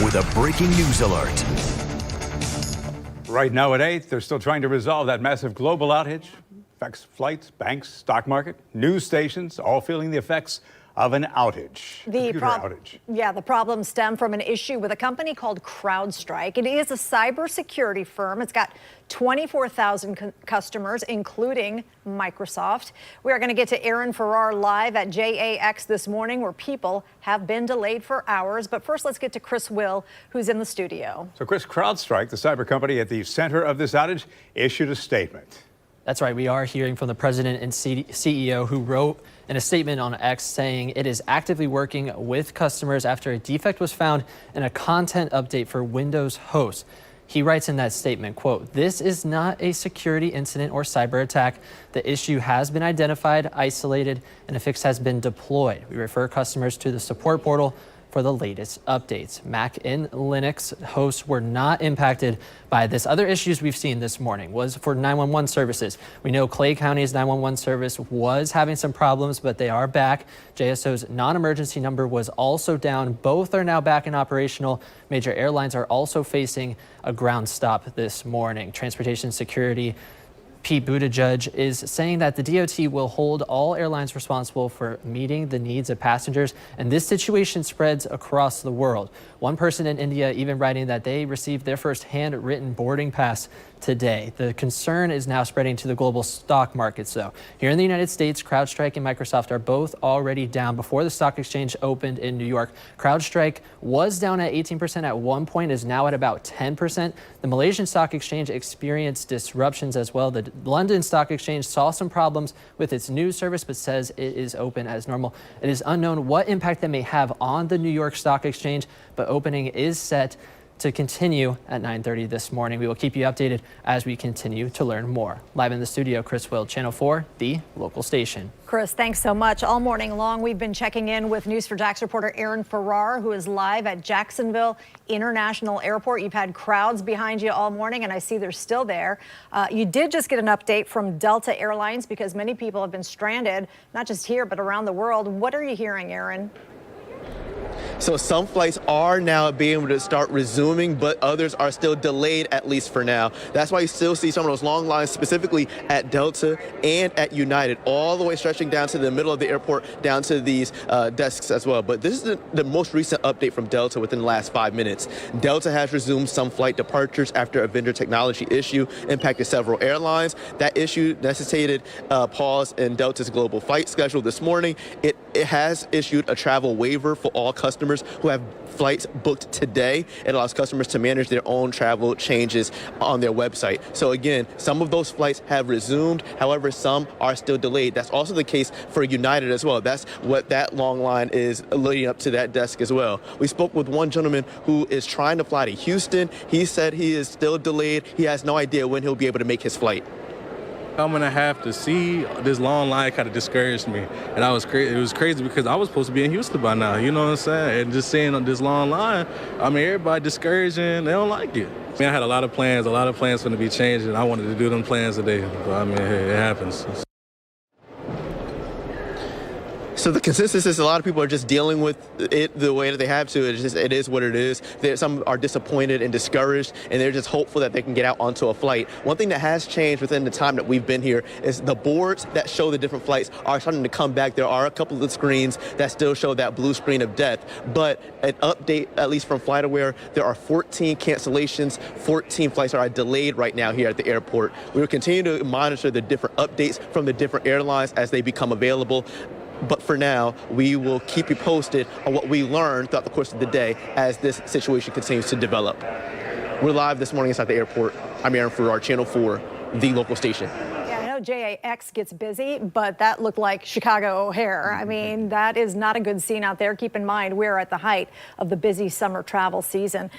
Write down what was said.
with a breaking news alert. Right now at 8, they're still trying to resolve that massive global outage. Affects flights, banks, stock market, news stations, all feeling the effects of an outage. The problem stemmed from an issue with a company called CrowdStrike. It is a cybersecurity firm. It's got 24,000 customers, including Microsoft. We are going to get to Aaron Farrar live at JAX this morning, where people have been delayed for hours. But first, let's get to Chris Will, who's in the studio. So, Chris, CrowdStrike, the cyber company at the center of this outage, issued a statement. That's right. We are hearing from the president and CEO, who wrote in a statement on X saying it is actively working with customers after a defect was found in a content update for Windows hosts. He writes in that statement, quote, "This is not a security incident or cyber attack. The issue has been identified, isolated, and a fix has been deployed. We refer customers to the support portal for the latest updates." Mac and Linux hosts were not impacted by this. Other issues we've seen this morning was for 911 services. We know Clay County's 911 service was having some problems, but they are back. JSO's non-emergency number was also down. Both are now back and operational. Major airlines are also facing a ground stop this morning. Transportation Security Pete Buttigieg is saying that the DOT will hold all airlines responsible for meeting the needs of passengers, and this situation spreads across the world. One person in India even writing that they received their first handwritten boarding pass today. The concern is now spreading to the global stock markets, though. Here in the United States, CrowdStrike and Microsoft are both already down before the stock exchange opened in New York. CrowdStrike was down at 18% at one point, is now at about 10%. The Malaysian stock exchange experienced disruptions as well. The London Stock Exchange saw some problems with its news service, but says it is open as normal. It is unknown what impact that may have on the New York Stock Exchange, but opening is set to continue at 9:30 this morning. We will keep you updated as we continue to learn more. Live in the studio, Chris Will, Channel 4, the local station. Chris, thanks so much. All morning long, we've been checking in with News4JAX reporter Aaron Farrar, who is live at Jacksonville International Airport. You've had crowds behind you all morning, and I see they're still there. You did just get an update from Delta Airlines because many people have been stranded, not just here, but around the world. What are you hearing, Aaron? So some flights are now being able to start resuming, but others are still delayed, at least for now. That's why you still see some of those long lines, specifically at Delta and at United, all the way stretching down to the middle of the airport, down to these desks as well. But this is the most recent update from Delta within the last 5 minutes. Delta has resumed some flight departures after a vendor technology issue impacted several airlines. That issue necessitated a pause in Delta's global flight schedule this morning. It has issued a travel waiver for all customers who have flights booked today. It allows customers to manage their own travel changes on their website. So again, some of those flights have resumed. However, some are still delayed. That's also the case for United as well. That's what that long line is leading up to that desk as well. We spoke with one gentleman who is trying to fly to Houston. He said he is still delayed. He has no idea when he'll be able to make his flight. I'm gonna have to see this long line kind of discouraged me, and it was crazy because I was supposed to be in Houston by now. You know what I'm saying? And just seeing this long line, I mean, everybody discouraged and they don't like it. I mean, I had a lot of plans going to be changed, and I wanted to do them plans today. But I mean, hey, it happens. So the consensus is a lot of people are just dealing with it the way that they have to. It is what it is. Some are disappointed and discouraged, and they're just hopeful that they can get out onto a flight. One thing that has changed within the time that we've been here is the boards that show the different flights are starting to come back. There are a couple of the screens that still show that blue screen of death, but an update, at least from FlightAware, there are 14 cancellations. 14 flights are delayed right now here at the airport. We will continue to monitor the different updates from the different airlines as they become available. But for now, we will keep you posted on what we learn throughout the course of the day as this situation continues to develop. We're live this morning inside the airport. I'm Aaron Farrar, Channel 4, the local station. JAX gets busy, but that looked like Chicago O'Hare. I mean, that is not a good scene out there. Keep in mind, we're at the height of the busy summer travel season.